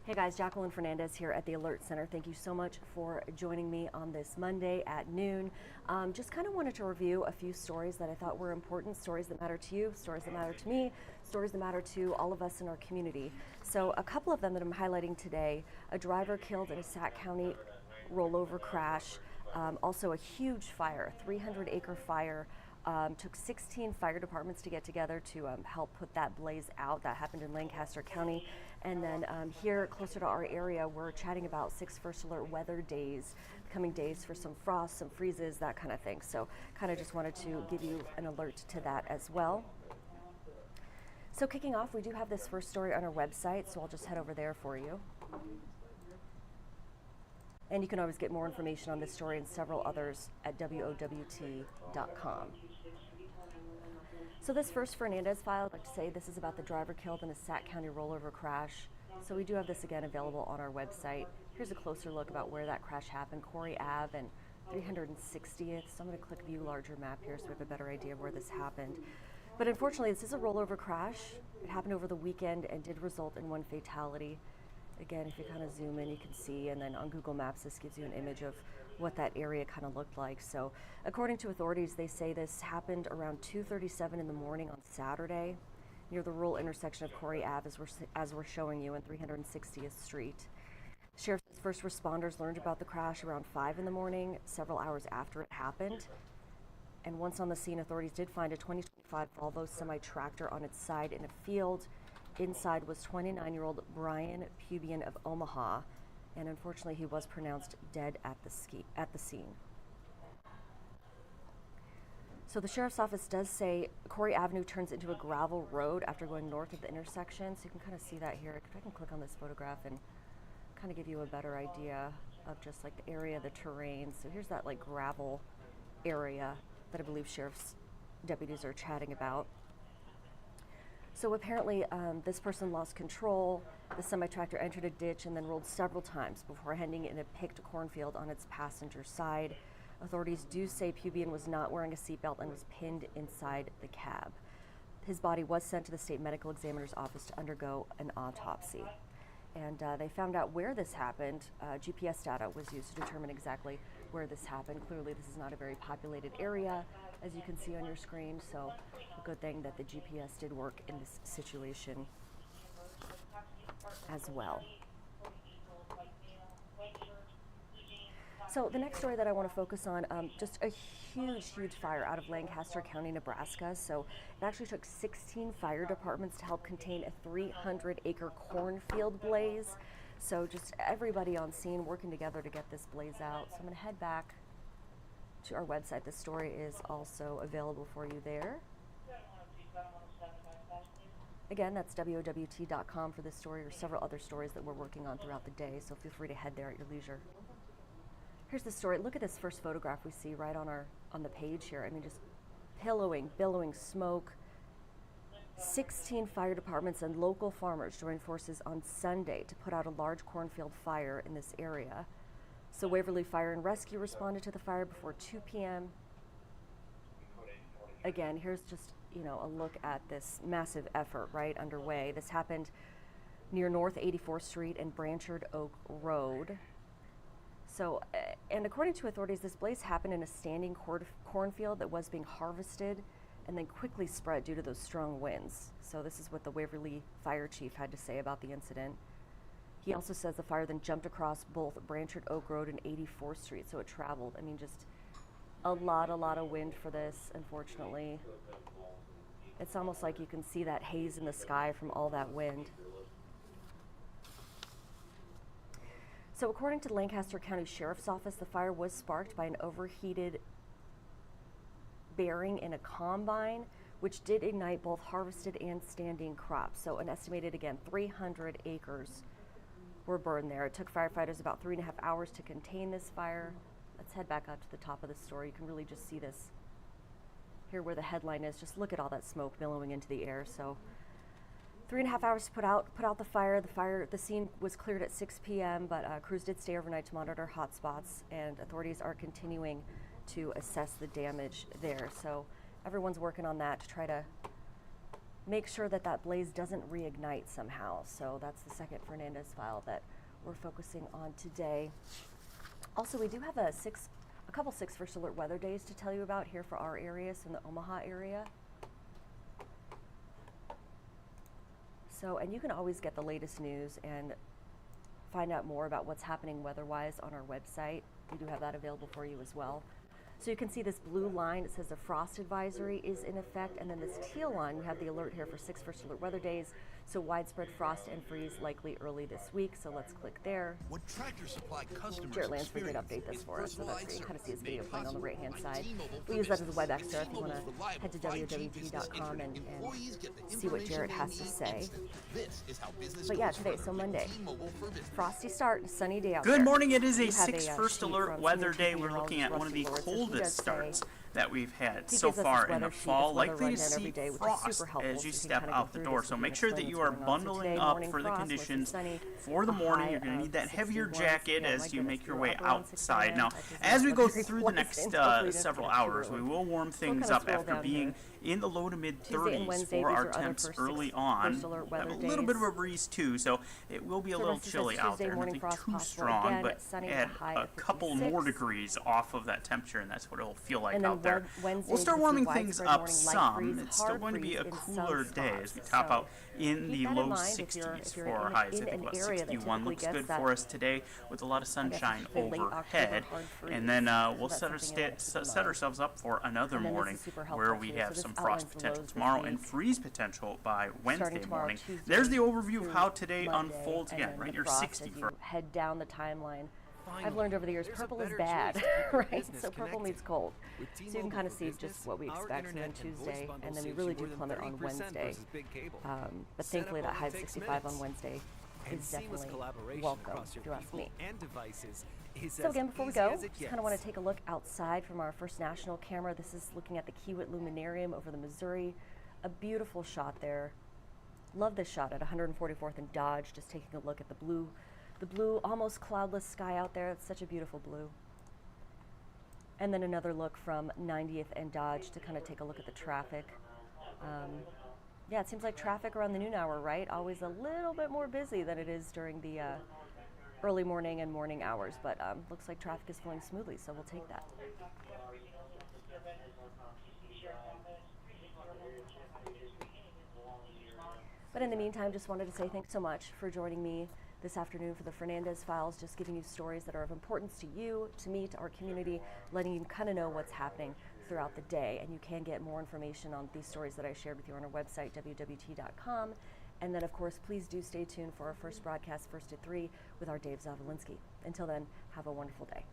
Hey guys, Jacqueline Fernandez here at the Alert Center. Thank you so much for joining me on this Monday at noon. Just kind of wanted to review a few stories that I thought were important, stories that matter to you, stories that matter to me, stories that matter to all of us in our community. So a couple of them that I'm highlighting today: a driver killed in a Sac County rollover crash, also a huge fire, a 300-acre fire. Took 16 fire departments to get together to help put that blaze out. That happened in Lancaster County. And then here closer to our area, we're chatting about 6 first alert weather days, coming days for some frost, some freezes, that kind of thing. So kind of just wanted to give you an alert to that as well. So kicking off, we do have this first story on our website, so I'll just head over there for you. And you can always get more information on this story and several others at WOWT.com. So this first Fernandez file, I'd like to say this is about the driver killed in a Sac County rollover crash. So we do have this again available on our website. Here's a closer look about where that crash happened: Corey Ave and 360th. So I'm going to click view larger map here so we have a better idea of where this happened. But unfortunately, this is a rollover crash. It happened over the weekend and did result in 1 fatality. Again, if you kind of zoom in, you can see, and then on Google Maps, this gives you an image of what that area kind of looked like. So according to authorities, they say this happened around 2:37 in the morning on Saturday near the rural intersection of Corey Ave, as we're showing you, in 360th Street. Sheriff's first responders learned about the crash around 5 in the morning, several hours after it happened. And once on the scene, authorities did find a 2025 Volvo semi-tractor on its side in a field. Inside was 29-year-old Brian Pubian of Omaha, and unfortunately he was pronounced dead at the scene. So the sheriff's office does say Corey Avenue turns into a gravel road after going north of the intersection, so you can kind of see that here. If I can click on this photograph and kind of give you a better idea of just like the area, the terrain. So here's that like gravel area that I believe sheriff's deputies are chatting about. So apparently this person lost control. The semi-tractor entered a ditch and then rolled several times before ending in a picked cornfield on its passenger side. Authorities do say Pubian was not wearing a seatbelt and was pinned inside the cab. His body was sent to the state medical examiner's office to undergo an autopsy. And they found out where this happened. GPS data was used to determine exactly where this happened. Clearly, this is not a very populated area, as you can see on your screen, so a good thing that the GPS did work in this situation as well. So the next story that I want to focus on, just a huge fire out of Lancaster County, Nebraska. So it actually took 16 fire departments to help contain a 300-acre cornfield blaze. So just everybody on scene working together to get this blaze out. So I'm going to head back to our website. This story is also available for you there. Again, that's WOWT.com for this story or several other stories that we're working on throughout the day, so feel free to head there at your leisure. Here's the story. Look at this first photograph we see right on the page here. I mean, just billowing smoke. 16 fire departments and local farmers joined forces on Sunday to put out a large cornfield fire in this area. So Waverly Fire and Rescue responded to the fire before 2 p.m. Again, here's just, a look at this massive effort right underway. This happened near North 84th Street and Branchard Oak Road. So, and according to authorities, this blaze happened in a standing cornfield that was being harvested and then quickly spread due to those strong winds. So this is what the Waverly Fire Chief had to say about the incident. He also says the fire then jumped across both Branchard Oak Road and 84th Street, so it traveled. I mean, just a lot of wind for this, unfortunately. It's almost like you can see that haze in the sky from all that wind. So according to the Lancaster County Sheriff's Office, the fire was sparked by an overheated bearing in a combine, which did ignite both harvested and standing crops. So an estimated, again, 300 acres were burned there. It took firefighters about 3.5 hours to contain this fire. Let's head back up to the top of the story. You can really just see this here where the headline is. Just look at all that smoke billowing into the air. So 3.5 hours to put out the fire. The scene was cleared at 6 p.m., but crews did stay overnight to monitor hotspots, and authorities are continuing to assess the damage there. So everyone's working on that to try to make sure that that blaze doesn't reignite somehow. So that's the second Fernandez file that we're focusing on today. Also, we do have a couple 6 First Alert weather days to tell you about here for our area, so in the Omaha area. So, and you can always get the latest news and find out more about what's happening weather-wise on our website. We do have that available for you as well. So you can see this blue line, it says the frost advisory is in effect, and then this teal line, you have the alert here for 6 First Alert weather days. So widespread frost and freeze likely early this week, so let's click there. What Tractor Supply customers Jared Lansford did update this for us, so that's where you kind of see his video playing on the right-hand side. We use that as a web extra if you want to head to www.com and see what Jared has to say. But yeah, today, so Monday, frosty start, sunny day out there. Good morning, it is a 6 First Alert weather day. We're looking at one of the coldest starts that we've had so far in the fall. Likely to see frost as you step out the door, so make sure that you are bundling up for the conditions for the morning. You're going to need that heavier jacket as you make your way outside. Now, as we go through the next several hours, we will warm things up after being in the low to mid 30s for our temps early on. A little bit of a breeze too, so it will be a little chilly out there. Nothing too strong, but add a couple more degrees off of that temperature, and that's what it'll feel like out there. We'll start warming things up some. It's still going to be a cooler day as we top out in the low 60s for our highs. I think about 61 looks good for us today with a lot of sunshine overhead. And then we'll set ourselves up for another morning where we have some frost potential tomorrow and freeze potential by Wednesday morning. There's the overview of how today unfolds. Again, right near 60 for head down the timeline. I've learned over the years purple is bad, right? So purple means cold. So you can kind of see just what we expect. And then Tuesday, and then we really do plummet on Wednesday. But thankfully that high of 65 on Wednesday is definitely welcome, if you ask me. So again, before we go, just kind of want to take a look outside from our first national camera. This is looking at the Kiewit Luminarium over the Missouri. A beautiful shot there. Love this shot at 144th and Dodge, just taking a look at the blue almost cloudless sky out there. It's such a beautiful blue. And then another look from 90th and Dodge to kind of take a look at the traffic. Yeah, it seems like traffic around the noon hour, right? Always a little bit more busy than it is during the early morning and morning hours, but looks like traffic is flowing smoothly, so we'll take that. But in the meantime, just wanted to say thanks so much for joining me this afternoon for the Fernandez Files, just giving you stories that are of importance to you, to me, to our community, letting you kind of know what's happening throughout the day. And you can get more information on these stories that I shared with you on our website, wwt.com. And then, of course, please do stay tuned for our first broadcast, 1 to 3, with our Dave Zavolinsky. Until then, have a wonderful day.